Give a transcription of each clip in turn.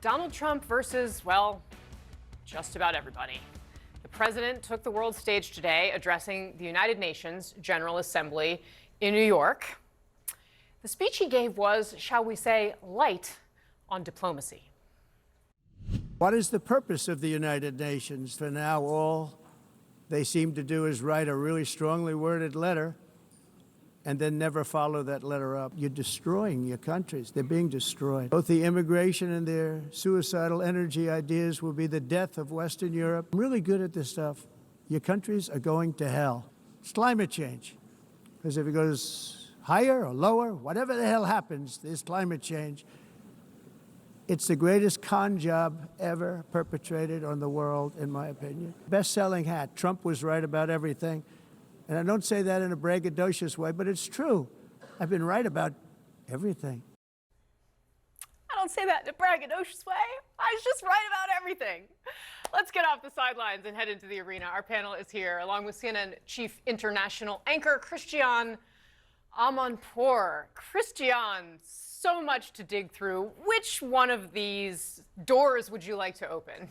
Donald Trump versus, well, just about everybody. The president took the world stage today addressing the United Nations General Assembly in New York. The speech he gave was, shall we say, light on diplomacy. What is the purpose of the United Nations? For now, all they seem to do is write a really strongly worded letter and then never follow that letter up. You're destroying your countries. They're being destroyed. Both the immigration and their suicidal energy ideas will be the death of Western Europe. I'm really good at this stuff. Your countries are going to hell. It's climate change. Because if it goes higher or lower, whatever the hell happens, there's climate change. It's the greatest con job ever perpetrated on the world, in my opinion. Best-selling hat. Trump was right about everything. And I don't say that in a braggadocious way, but it's true. I've been right about everything. I don't say that in a braggadocious way. I was just right about everything. Let's get off the sidelines and head into the arena. Our panel is here, along with CNN chief international anchor Christiane Amanpour. Christiane, so much to dig through. Which one of these doors would you like to open?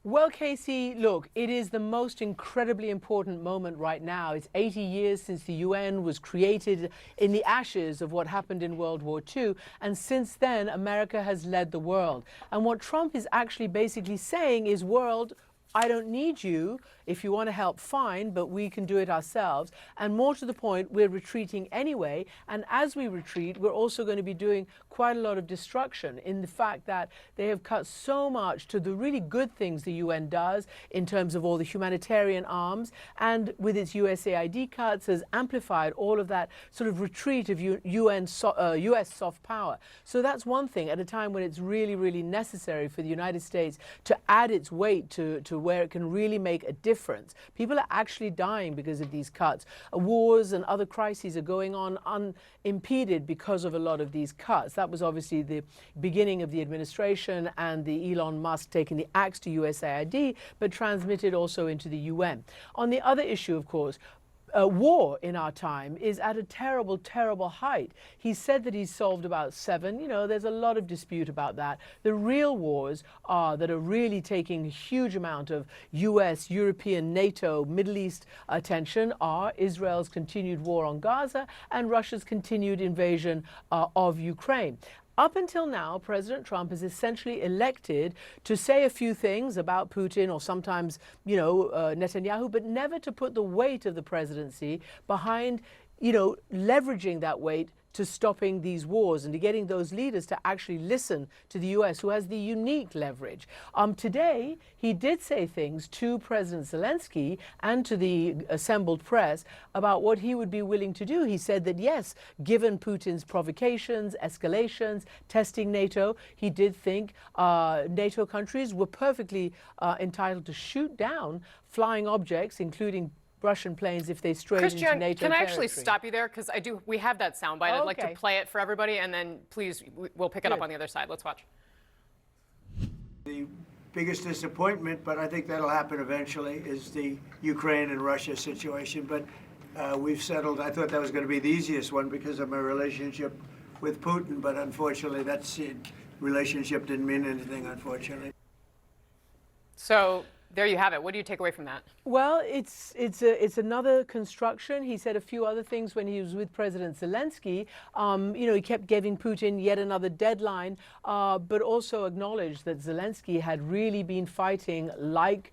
Well, Casey, look, it is the most incredibly important moment right now. It's 80 years since the UN was created in the ashes of what happened in World War II. And since then, America has led the world. And what Trump is actually basically saying is, world, I don't need you. If you want to help, fine, but we can do it ourselves. And more to the point, we're retreating anyway. And as we retreat, we're also going to be doing quite a lot of destruction in the fact that they have cut so much to the really good things the UN does in terms of all the humanitarian arms, and with its USAID cuts has amplified all of that sort of retreat of US soft power. So that's one thing at a time when it's really, really necessary for the United States to add its weight to where it can really make a difference. People are actually dying because of these cuts. Wars and other crises are going on unimpeded because of a lot of these cuts. That was obviously the beginning of the administration and the Elon Musk taking the axe to USAID, but transmitted also into the UN. On the other issue, of course, war in our time is at a terrible, terrible height. He said that he's solved about 7. You know, there's a lot of dispute about that. The real wars that are really taking a huge amount of US, European, NATO, Middle East attention are Israel's continued war on Gaza and Russia's continued invasion of Ukraine. Up until now, President Trump is essentially elected to say a few things about Putin or sometimes, Netanyahu, but never to put the weight of the presidency behind, leveraging that weight to stopping these wars and to getting those leaders to actually listen to the U.S., who has the unique leverage. Today, he did say things to President Zelensky and to the assembled press about what he would be willing to do. He said that, yes, given Putin's provocations, escalations, testing NATO, he did think NATO countries were perfectly entitled to shoot down flying objects, including Russian planes, if they strayed into NATO territory. Can I actually stop you there? Because we have that soundbite. I'd like to play it for everybody, and then please, we'll pick it up on the other side. Let's watch. The biggest disappointment, but I think that'll happen eventually, is the Ukraine and Russia situation. But we've settled. I thought that was going to be the easiest one because of my relationship with Putin, but unfortunately, that relationship didn't mean anything, unfortunately. So there you have it. What do you take away from that? Well, it's another construction. He said a few other things when he was with President Zelensky. He kept giving Putin yet another deadline, but also acknowledged that Zelensky had really been fighting like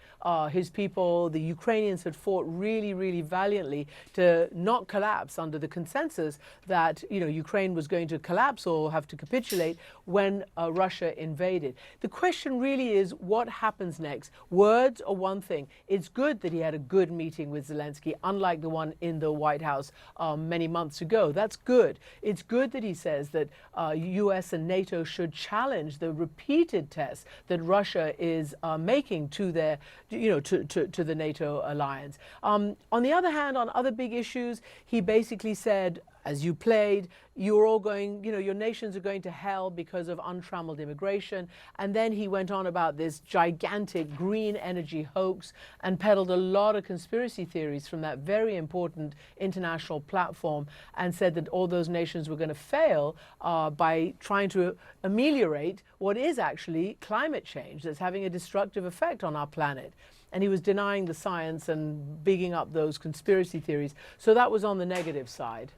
his people. The Ukrainians had fought really, really valiantly to not collapse under the consensus that, Ukraine was going to collapse or have to capitulate when Russia invaded. The question really is, what happens next? Words are one thing. It's good that he had a good meeting with Zelensky, unlike the one in the White House many months ago. That's good. It's good that he says that U.S. and NATO should challenge the repeated tests that Russia is making to their, to the NATO alliance. On the other hand, on other big issues, he basically said, as you played, you're all going, your nations are going to hell because of untrammeled immigration. And then he went on about this gigantic green energy hoax and peddled a lot of conspiracy theories from that very important international platform, and said that all those nations were going to fail by trying to ameliorate what is actually climate change that's having a destructive effect on our planet. And he was denying the science and bigging up those conspiracy theories. So that was on the negative side.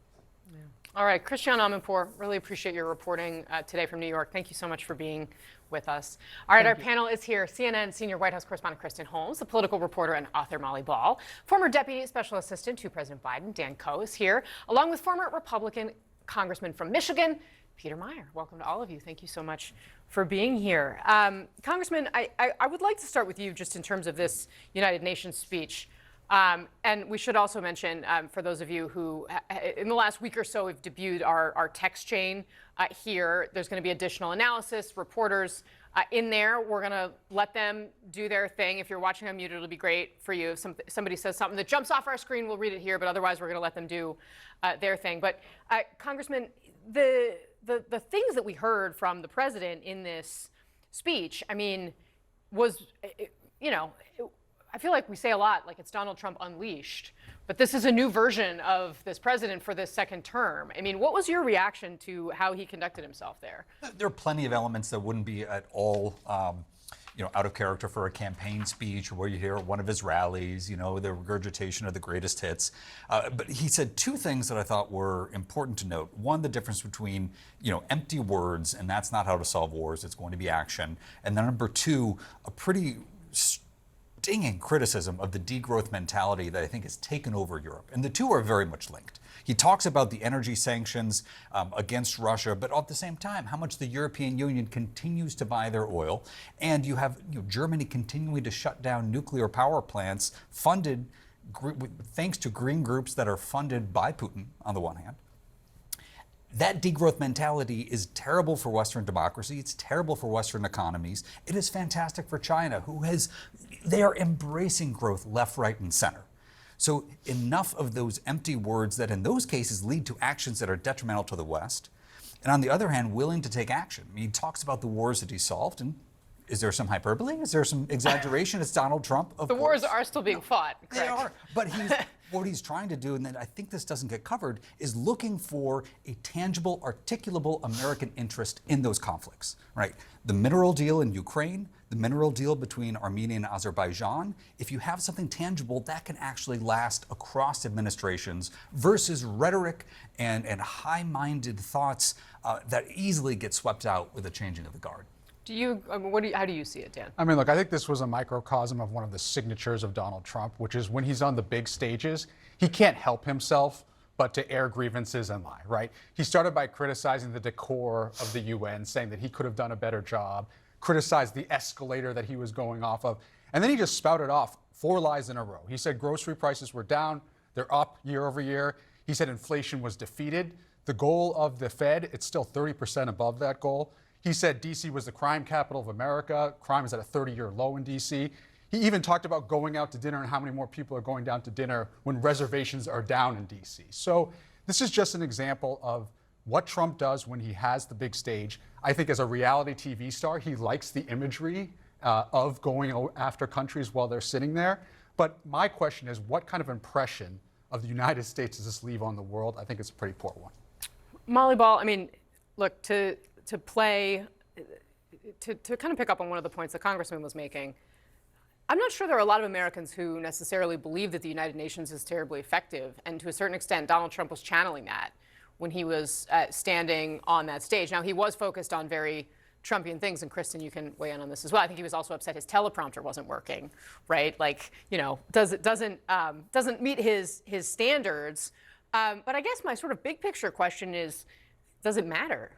All right, Christiane Amanpour, really appreciate your reporting today from New York. Thank you so much for being with us. All right, our panel is here. CNN senior White House correspondent Kristen Holmes, the political reporter and author Molly Ball, former Deputy Special Assistant to President Biden Dan Coe is here, along with former Republican Congressman from Michigan, Peter Meijer. Welcome to all of you. Thank you so much for being here. Congressman, I would like to start with you just in terms of this United Nations speech. And we should also mention, for those of you who, in the last week or so, have debuted our text chain here, there's going to be additional analysis, reporters in there. We're going to let them do their thing. If you're watching on mute, it'll be great for you. If somebody says something that jumps off our screen, we'll read it here, but otherwise we're going to let them do their thing. But Congressman, the things that we heard from the president in this speech, I mean, was, I feel like we say a lot, like it's Donald Trump unleashed, but this is a new version of this president for this second term. I mean, what was your reaction to how he conducted himself there? There are plenty of elements that wouldn't be at all, out of character for a campaign speech, or where you hear at one of his rallies, the regurgitation of the greatest hits. But he said two things that I thought were important to note. One, the difference between, empty words, and that's not how to solve wars. It's going to be action. And then number two, a pretty stinging criticism of the degrowth mentality that I think has taken over Europe. And the two are very much linked. He talks about the energy sanctions against Russia, but at the same time, how much the European Union continues to buy their oil. And you have Germany continuing to shut down nuclear power plants funded thanks to green groups that are funded by Putin on the one hand. That degrowth mentality is terrible for Western democracy. It's terrible for Western economies. It is fantastic for China, they are embracing growth left, right, and center. So enough of those empty words that in those cases lead to actions that are detrimental to the West. And on the other hand, willing to take action. I mean, he talks about the wars that he solved, and is there some hyperbole? Is there some exaggeration? It's Donald Trump, of course. The wars are still being fought, correct? They are, but what he's trying to do, and I think this doesn't get covered, is looking for a tangible, articulable American interest in those conflicts, right? The mineral deal in Ukraine, the mineral deal between Armenia and Azerbaijan, if you have something tangible, that can actually last across administrations versus rhetoric and high-minded thoughts that easily get swept out with a changing of the guard. How do you see it, Dan? I mean, look, I think this was a microcosm of one of the signatures of Donald Trump, which is when he's on the big stages, he can't help himself but to air grievances and lie, right? He started by criticizing the decor of the UN, saying that he could have done a better job, criticized the escalator that he was going off of, and then he just spouted off 4 lies in a row. He said grocery prices were down, they're up year over year. He said inflation was defeated. The goal of the Fed, it's still 30% above that goal. He said D.C. was the crime capital of America. Crime is at a 30-year low in D.C. He even talked about going out to dinner and how many more people are going down to dinner when reservations are down in D.C. So this is just an example of what Trump does when he has the big stage. I think as a reality TV star, he likes the imagery of going after countries while they're sitting there. But my question is, what kind of impression of the United States does this leave on the world? I think it's a pretty poor one. Molly Ball, I mean, look, to kind of pick up on one of the points the Congressman was making, I'm not sure there are a lot of Americans who necessarily believe that the United Nations is terribly effective. And to a certain extent, Donald Trump was channeling that when he was standing on that stage. Now, he was focused on very Trumpian things, and Kristen, you can weigh in on this as well. I think he was also upset his teleprompter wasn't working, right? Like, doesn't meet his standards. But I guess my sort of big picture question is, does it matter?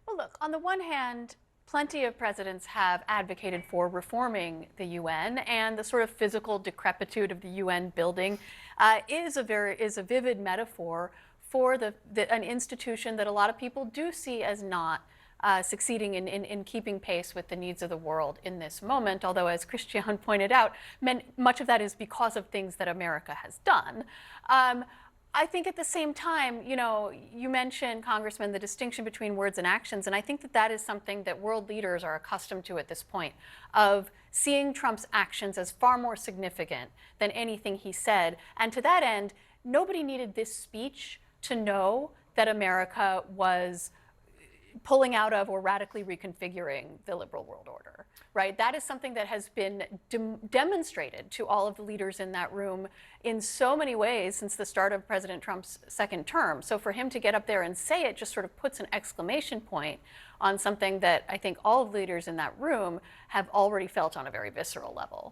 Well, look, on the one hand, plenty of presidents have advocated for reforming the UN, and the sort of physical decrepitude of the UN building is a vivid metaphor for an institution that a lot of people do see as not succeeding in keeping pace with the needs of the world in this moment. Although, as Christiane pointed out, much of that is because of things that America has done. I think at the same time, you know, you mentioned, Congressman, the distinction between words and actions, and I think that that is something that world leaders are accustomed to at this point, of seeing Trump's actions as far more significant than anything he said. And to that end, nobody needed this speech to know that America was pulling out of or radically reconfiguring the liberal world order, right? That is something that has been demonstrated to all of the leaders in that room in so many ways since the start of President Trump's second term. So for him to get up there and say it just sort of puts an exclamation point on something that I think all of the leaders in that room have already felt on a very visceral level.